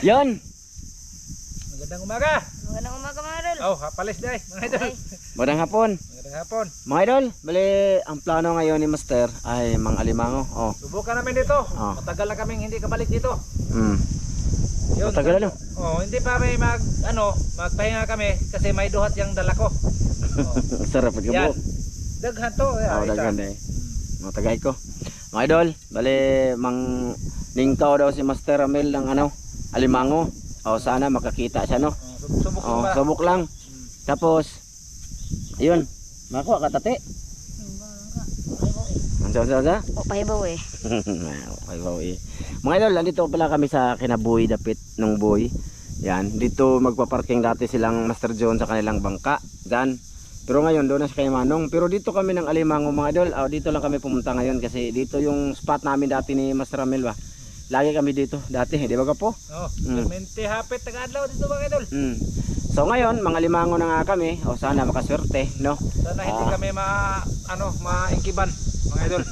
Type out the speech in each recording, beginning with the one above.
Yon. Magandang umaga. Magandang umaga mga idol. Oh, palis day mga idol. Magandang hapon. Magandang hapon. Mga idol, bali ang plano ngayon ni Master ay mang alimango. Oh. Subukan namin dito. Oh. Matagal na kaming hindi kabalik dito. Yun, Matagal ano? Oh, hindi pa may magpahinga kami kasi may duhat yung dala ko. Oh. Sarap Yan. pagkabo. Daghan to. Oh, daghan eh. Mga tagay ko. Mga idol, bali mang ningkaw daw si Master Ramil ng ano, alimango. O sana makakita siya no. Subok lang ba? Subok lang. Tapos ayun, makuha ka tate. Ansa. O pahibaw eh. Pahibaw eh. Mga idol, andito pala kami sa kinabuhi dapit nung buhay. Yan, dito magpa-parking dati silang Master John sa kanilang bangka. Diyan. Pero ngayon doon na sa kay Manong. Pero dito kami ng alimango mga idol. Dito lang kami pumunta ngayon kasi dito yung spot namin dati ni Master Ramil ba. Lagi kami dito dati, di ba ka po? Oh, permente hapit taga-adlaw dito mga idol. So ngayon, mga limango na nga kami. O sana makaswerte, no? Sana hindi kami maingkiban mga idol.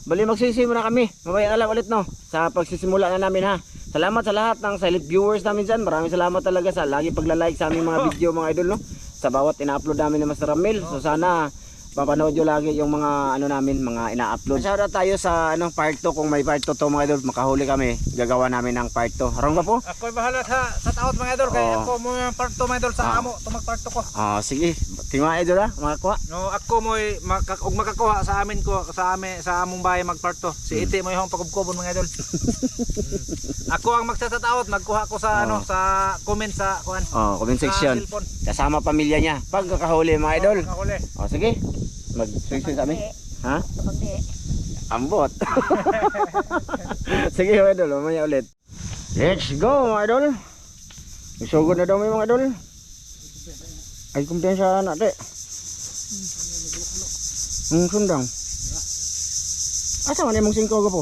Bali magsisimula kami. Mamaya na lang ulit no. Sa pagsisimula na namin ha. Salamat sa lahat ng silent viewers namin dyan. Maraming salamat talaga sa lagi pagla-like sa aming mga video mga idol no. Sa bawat ina-upload namin ni Master Ramil. So sana papanood nyo lagi yung mga ano namin, mga ina-upload. Shoutout tayo sa part 2 kung may part 2 to mga idol, makahuli kami, gagawa namin ng part 2. Harong ka po? Ako'y bahala sa taot mga idol, kaya ako mo yung part 2 mga idol sa amo, tumag part 2 ko. Sige, tingwa idol ha, makakuha. No, ako mo makakuha sa amin ko, sa among bahay mag part 2. Si Iti mo yung pagkubkubon mga idol. Ako ang magsasataot, magkuha ko sa sa comment sa kuan. Comment section. Kasama pamilya niya. Pag kakahuli mga idol. Sige. Mag-section kami. Ha? Ambot. Sige mga idol, mamaya ulit. Let's go mga idol. Isugod na daw mga idol. Ay kumpiyansa natin. Sundang. Asa man imong 5 ko po?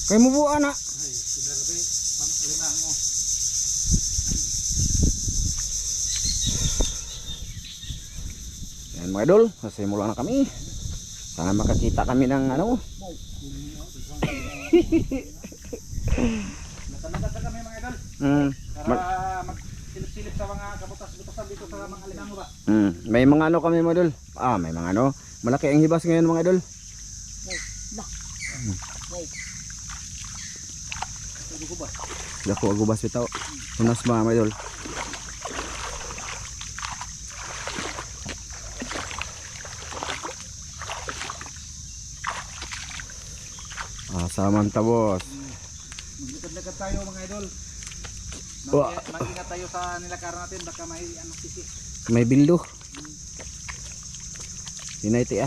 Kay mo buo na. Yan mga idol, simula na kami. Sana makakita kami ng ano. Nagkanta kami mga idol. Para magsilip-silip sa mga kabutas-butasan dito sa mga alimango ba? May mga ano kami mga idol. May mga ano. Malaki ang hibas ngayon mga idol. Dako agubas bitaw. Tunas mga idol. Samanta boss. Maglikad-likad tayo mga idol. Mag-ingat tayo sa nilakaran natin, baka may sisi. May bildo. Hinayti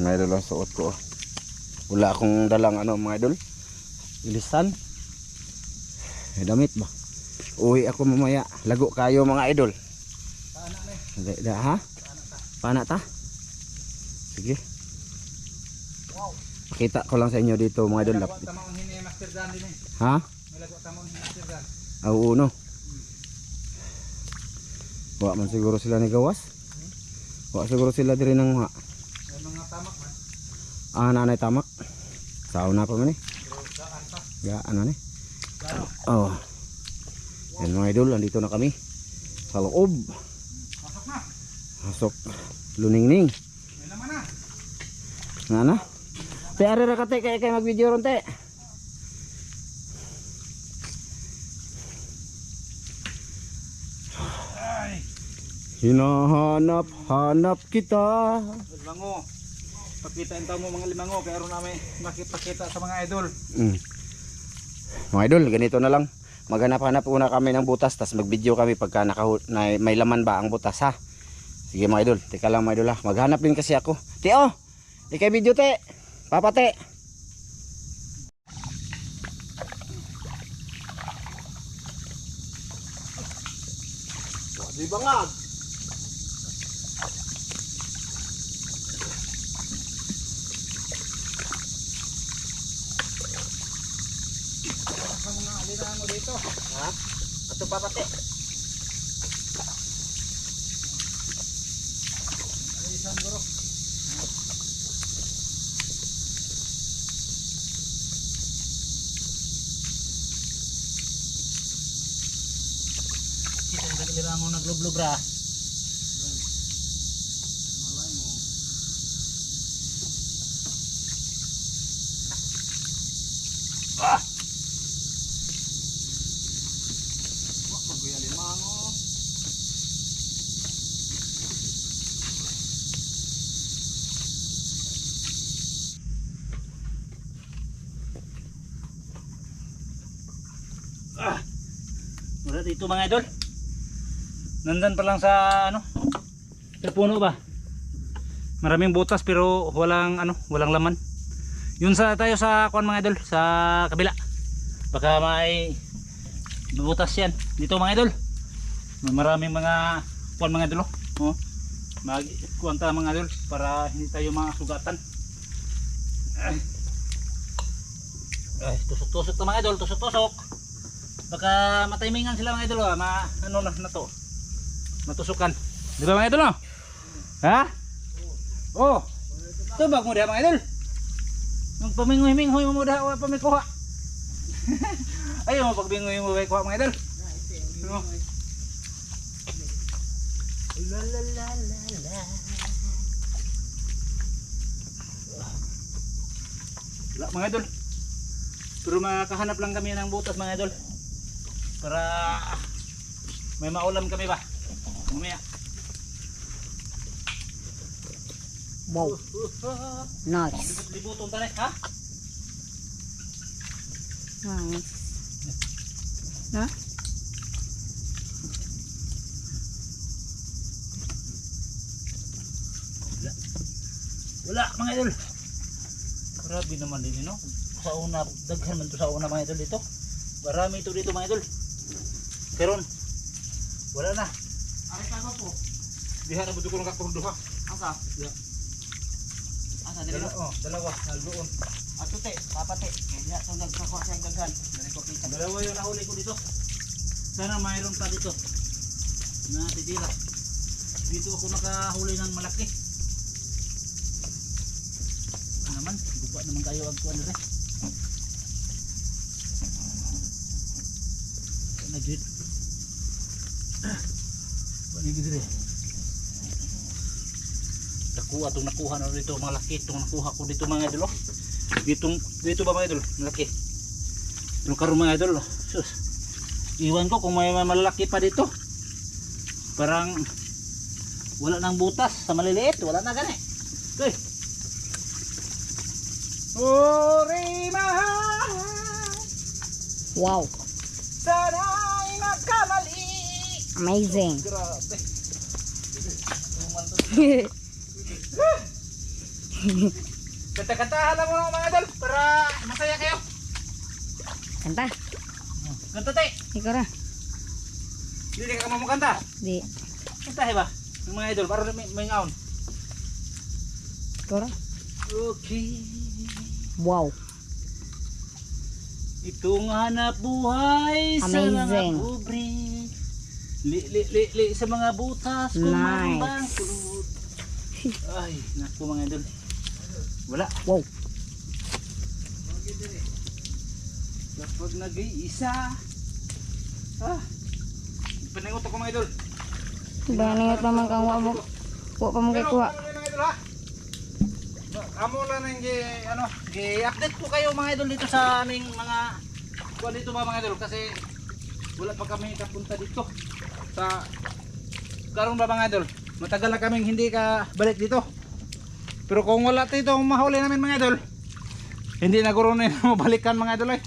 Mga idol ang suot ko. Wala akong dalang mga idol. Ilisan. Damit ba? Uwi ako mamaya. Lago kayo mga idol. Paana na ha? Paana ta? Sige. Pakita ko lang sa inyo dito mga idol. Ha? Oo. Wala man siguro sila ni gawas. Wala siguro sila diri ng mga tamak man. Nanay tamak. Sauna pa man ano ni? Yan mga idol, andito na kami sa loob. Pasok. Luningning. Ano? Te ari ra kate kay mag-video ron te. Hinahanap kita. Limango. Pakitain tayo mo mga limango kaya ron namin makipakita sa mga idol. Mga idol, ganito na lang. Maghanap-hanap una kami ng butas, tas mag-video kami pagka may laman ba ang butas ha. Sige mga idol, teka lang mga idol ha. Maghanap din kasi ako. Teo, ikay video te. Papa te. Di bangag. Mga alimango dito. Ha? Ato papa te. Alisan guro. Kailangan mo naglubra. Ah! Wala dito mga idol. Nandan pa lang sa ano? Sa puno ba? Maraming butas pero walang ano, walang laman. Yun sa tayo sa kuan mga idol, sa kabila. Baka may butas yan. Dito mga idol. Maraming mga kuan mga idol. Oh. Mag-kuan ta mga idol para hindi tayo masugatan. Ay, tusok-tusok to mga idol, tusok-tusok. Baka matimingan sila mga idol, ano na to. Matusukan. Di ba mga idol no? Ha? Oh. Tubag mo diha mga idol. Magpamingoy-mingoy mo diha wa pa may kuha. Ayaw mo pagbingoy mo may kuha mga idol. No. La la la la la. Wala mga idol. Pero makahanap lang kami ng butas mga idol. Para may maulam kami ba? Mamaya. Wow. Nice. Libutong tali, ha? Nice. Ha? Wala mga idol. Grabe naman din no. Sa una, daghan man to sa una mga idol dito. Marami ito dito mga idol. Karon wala na. Ari ka po. Diha na budto ko ng kakurduha. Asa? Ya. Asa dili? Dalawa, naldoon. Ato te, papate. Kaya to nagkakuha siyang daghan. Dali ko kita. Dalawa yung nahuli ko dito. Sana mayroon pa dito. Natitira. Dito ako nakahuli ng malaki. Ano naman, buka naman kayo agkuhan rin. Nagit. Panigid rin. Nakuha itong nakuha na dito malaki. Itong nakuha ko dito mga idol. Dito ba mga idol? Malaki. Itong karoon mga idol. Sus. Iwan ko kung may malaki pa dito. Parang wala nang butas sa maliliit. Wala na gani. Okay. Mahal. Wow. Sana'y magkamali. Amazing. Grabe. Kanta-kantahan lang mo mga idol para masaya kayo. Kanta. Kanta te. Ikaw ra. Hindi ka mo kanta. Di. Kanta ba? Yung mga idol para may ngaon. Ikaw ra. Okay. Wow. Itong hanap buhay sa mga Amazing. pobre. Li sa mga butas kung Nice. mambang kulot. Ay, naku mga idol. Wala. Wow. Kapag nag-iisa. Paningot ako mga idol. Baningot naman kang wa mo. Wa pa mo kay kuha. Mga idol ha. Amo lang nang i-update ko kayo mga idol dito sa aming mga kuha dito ba mga idol kasi wala pa kami kapunta dito sa karon ba mga idol. Matagal na kaming hindi ka balik dito. Pero kung wala dito mahuli namin mga idol, hindi na guro na mabalikan mga idol eh.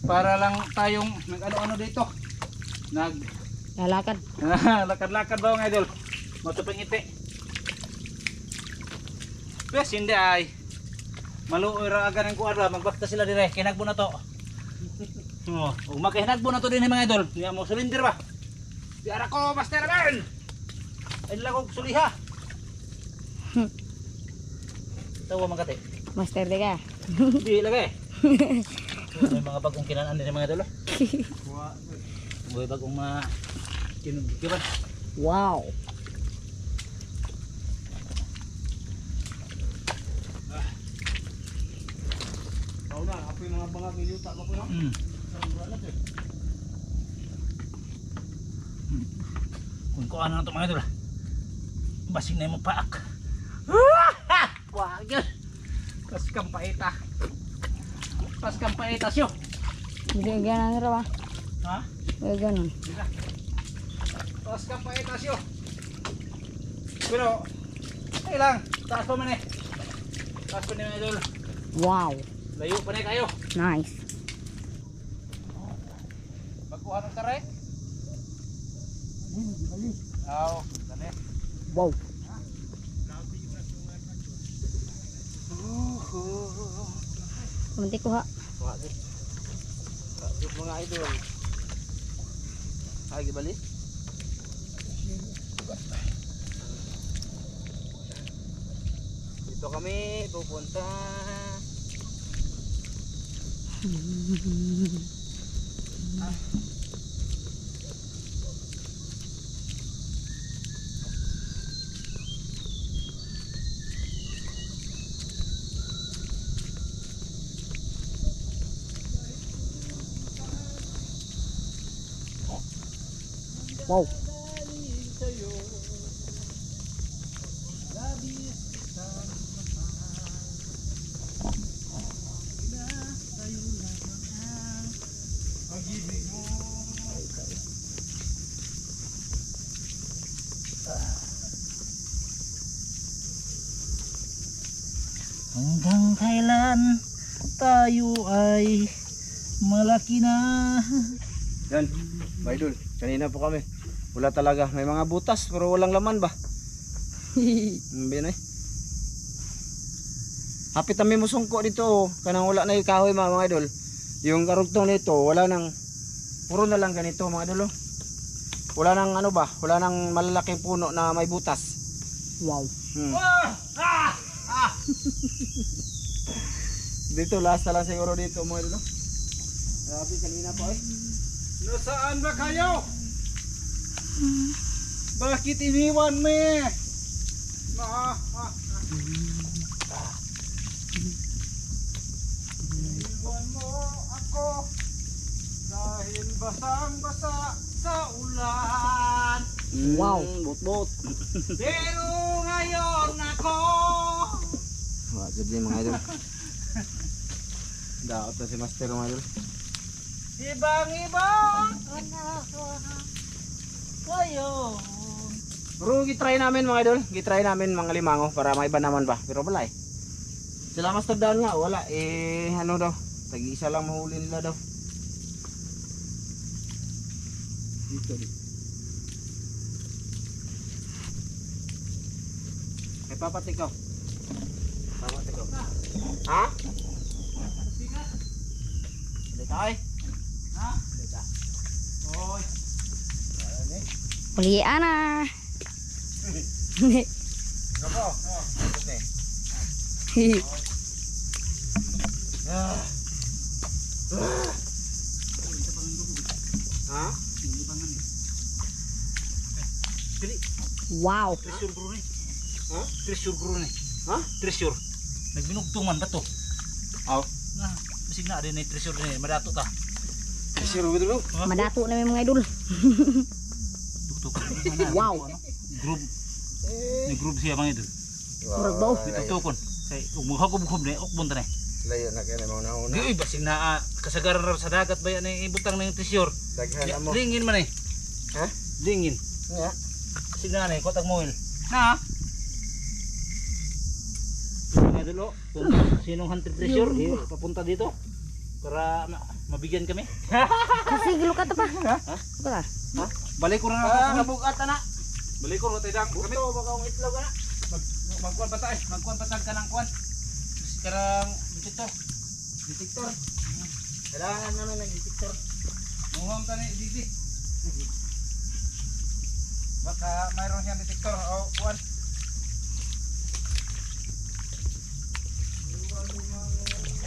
Para lang tayong nag-ano-ano dito. Lalakad. Lakad-lakad ba mga idol? Matupang iti. Pes hindi ay maluoy ra aga ng kuadra magbakta sila dire kinagbo na to. Oh, ug makahinagbo na to din mga idol. Niya mo sulinder ba? Di ara ko master man. Ay lagog suliha. Tawa magate. Master di ka. Di lagay. May mga bagong kinaan din mga idol. May bagong mga kinugiban. Wow. Na, ako yung mga bangag ng yuta ko po no. Kung ano na ito mga idol. Basing na yung paak. Wah, yun. Tas kang paita. Tas kang paita siyo. Hindi ganun raw. Ha? Hindi ganun. Tas kang paita siyo. Pero, ay lang. Taas pa man eh. Taas pa niyo mga idol. Wow. Layo pa na kayo. Nice. Magkuha ng taray. Oo, dali. Wow. Kumanti ko ha. Wala. Yung mga idol. Ay, gibali? Dito kami pupunta. Wow. Hanggang kailan tayo ay malaki na? Yan, mga idol. Kanina po kami. Wala talaga. May mga butas pero walang laman ba? Yan eh. Hapit kami musungko dito. Oh. Kanang wala na yung kahoy mga idol. Yung karugtong nito wala nang puro na lang ganito mga idol. Oh. Wala nang ano ba? Wala nang malalaking puno na may butas. Wow. Dito last na lang siguro dito mga idol. Grabe kanina po eh. Nasaan ba kayo? Bakit iniwan me? Iniwan mo ako dahil basang-basa sa ulan. Wow. Bot-bot. Pero ngayon ako Wah, jadi mga idol. Daot na si Master mga idol. ibang-ibang ngayon. Pero gitry namin mga idol. Gitry namin mga limango para maiba naman ba. Pero wala eh. Sila Master down nga wala eh ano daw. Tag-isa lang mahuli nila daw. Dito dito. May papatik ko. Papatik ko. Ha? Ulit ay. Ha? Ulit ah. Oy. Kulian na. Gabo. Oh, ito Ah. Ha? Wow. Treasure bro ni. Ha? Treasure bro ni. Ha? Treasure. Nagbinugtungan ba to? Aw. Na, bisig na din ni treasure ni madato ta. Siro betul lu. Madato na may mga idol. Tuktok. Wow. Group. Ni group siya mga idol. Murag ba? Tuktukon. Kay umuhagom-hagom ni ukbon ta ni. Layo na kaya mga nauna. Di basig na kasagaran ra sa dagat ba yan ni ibutang ng treasure. Daghan mo. Lingin man eh. Ha? Lingin. Ya. Basig na ni kotag moil. Na. Mga idol, kung sinong hunted treasure, papunta dito para mabigyan kami. Kasi gilo ka ta pa. Ha? Ba? Ha? Balik ko na Ah, ako. nabugat na. Balik ko na tayo dang. Kami Buto baka ang itlog na. magkuan pa tayo. Magkuan pa tag kanang kuan. Karang detektor. Detektor. Kailangan namin ng detektor. Mungam tani didi. Baka mayroon siyang detektor o kuan.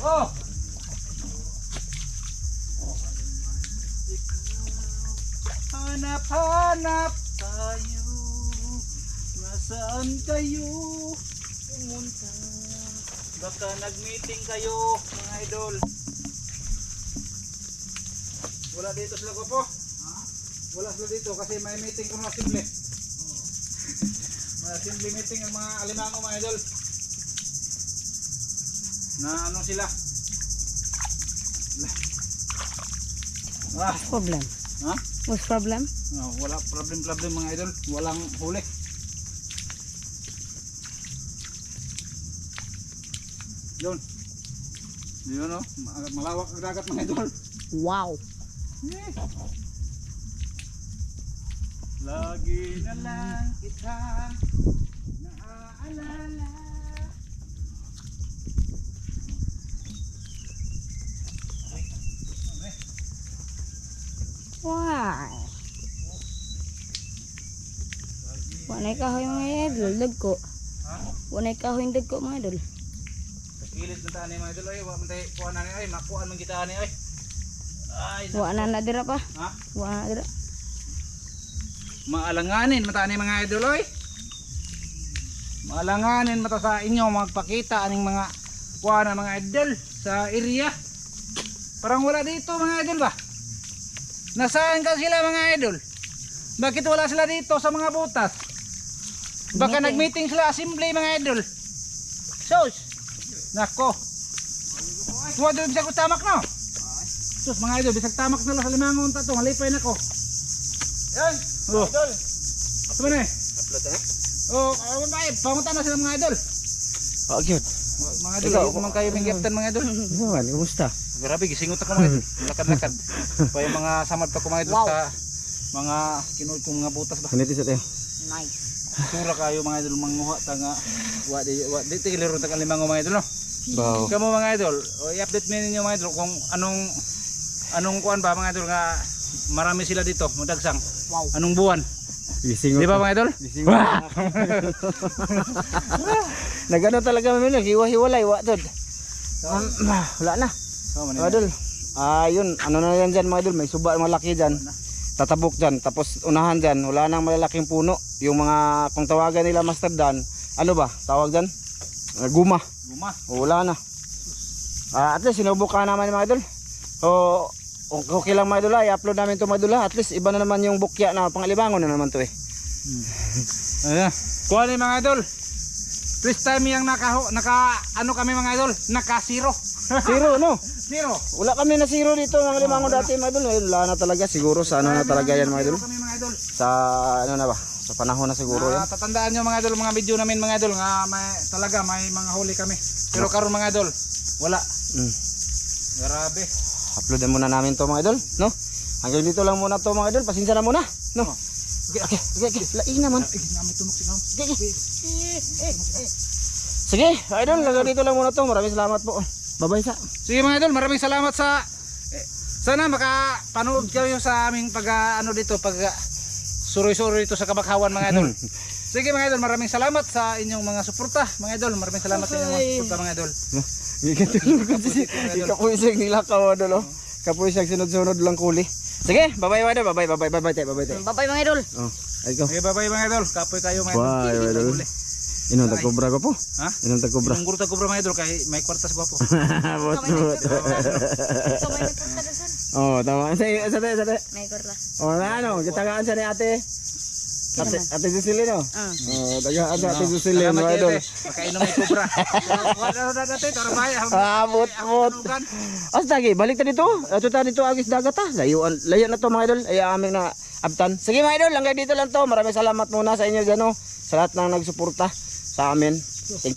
Oh! Hanap-hanap tayo. Nasaan kayo pumunta? Baka nag-meeting kayo, mga idol. Wala dito sila ko po. Ha? Wala sila dito kasi may meeting ko na assembly. May assembly meeting ang mga alimango mga idol. Na ano sila? Ah, Problem. ha? What's problem? No, wala problem mga idol. Walang huli. Yun. Yun o. Malawak ang dagat mga idol. Wow. Lagi na lang kita naaalala. Wow. Wanay kahoy mga idol, dagko. Ha? Wanay kahoy yung dagko mga idol. Sa kilid na tani mga idol ay wa man tay kuha na ni ay makuha man kita ani ay. Ay. Wa na dira pa. Ha? Wa na dira. Maalanganin mata ni mga idol oy. Maalanganin mata sa inyo magpakita aning mga kuha na mga idol sa area. Parang wala dito mga idol ba? Nasaan ka sila mga idol? Bakit wala sila dito sa mga butas? Baka Meeting. nag-meeting sila assembly mga idol. Sus! Nako. Tuwa doon bisag ko tamak no? Sus mga idol, bisag tamak na lang sa limangon tato. Halipay na ko. Yan! Oh. Idol! Ito ba na eh? Upload na? Oh, pamunta na sila mga idol. Oh, cute. Mga idol, Ikaw, ayun naman kayo ng captain mga idol. Naman, kumusta? Grabe, gisingot ako mga idol. Lakad-lakad. Pa yung mga samad pa ko mga idol Wow. sa mga kinuod kong mga butas ba. Ganito sa tayo. Nice. Sura kayo mga idol manguha tanga. Wa di tigiliro tag limango mga idol no. Wow. Kamu mga idol, i-update mo ninyo mga idol kung anong kuan ba mga idol nga marami sila dito, mudagsang. Wow. Anong buwan? Gisingot. Di ba mga idol? Nagano talaga kami nun, hiwa-hiwalay, watod. Wala na. Oh, Mga idol. Yun, ano na yan dyan mga idol, may suba malaki dyan. Tatabok dyan, tapos unahan dyan, wala nang malalaking puno. Yung mga, kung tawagan nila Master Dan, ano ba, tawag dyan? Guma. Guma. Wala na. At least sinubukan naman mga idol. Okay lang mga idol, i-upload namin ito mga idol. At least iba na naman yung bukya na pangalibangon na naman to eh. Ayan. Kuha ni mga idol. First time yung ano kami mga idol, naka-zero. Zero no? Zero. Wala kami na zero dito mga limangon dati mga idol. Wala na talaga siguro sa ano na talaga yan mga idol. Zero kami mga idol. Sa ano na ba? Sa panahon na siguro yan. Tatandaan nyo mga idol, mga video namin mga idol nga may mga huli kami. Pero karon mga idol, wala. Grabe. Upload na muna namin to mga idol, no? Hanggang dito lang muna to mga idol. Pasensya na muna, no? Okay. Laing naman. Sige, idol, hanggang dito lang muna to. Maraming salamat po. Bye-bye sa. Sige mga idol, maraming salamat sa sana makapanood kayo sa aming ano dito suroy-suroy dito sa Kabakhawan mga idol. Sige mga idol, maraming salamat sa inyong mga suporta mga idol. Maraming salamat sa inyong mga suporta mga idol. Kapuisag nila ka idol, oh. Kapuisag sunod-sunod lang kuli. Sige, bye-bye mga idol. Bye-bye. Bye-bye mga idol. Oh, ay ko. Okay, bye-bye mga idol. Kapoy kayo mga idol. Bye, mga idol. Huli. Inong tagkobra ko po. Ha? Inong tagkobra. Ang guro tagkobra mga idol kay may kwartas gwapo. Bot. So may nagpunta ka saan? Oh, tama. Sa. May korta. Oh, ano, gitagaan siya ni ate. Ate Cecilia no? Oh, tagaan sa ate Cecilia mga idol. Makainom may kobra. Ano na dati tarabay. Bot. Lagi, balik ta dito. Ato ta dito agis dagat ta. Layo na to mga idol. Ay aming na abtan. Sige mga idol, hanggang dito lang to. Maraming salamat muna sa inyo diyan no. Sa lahat ng nagsuporta sa amin. Thank you.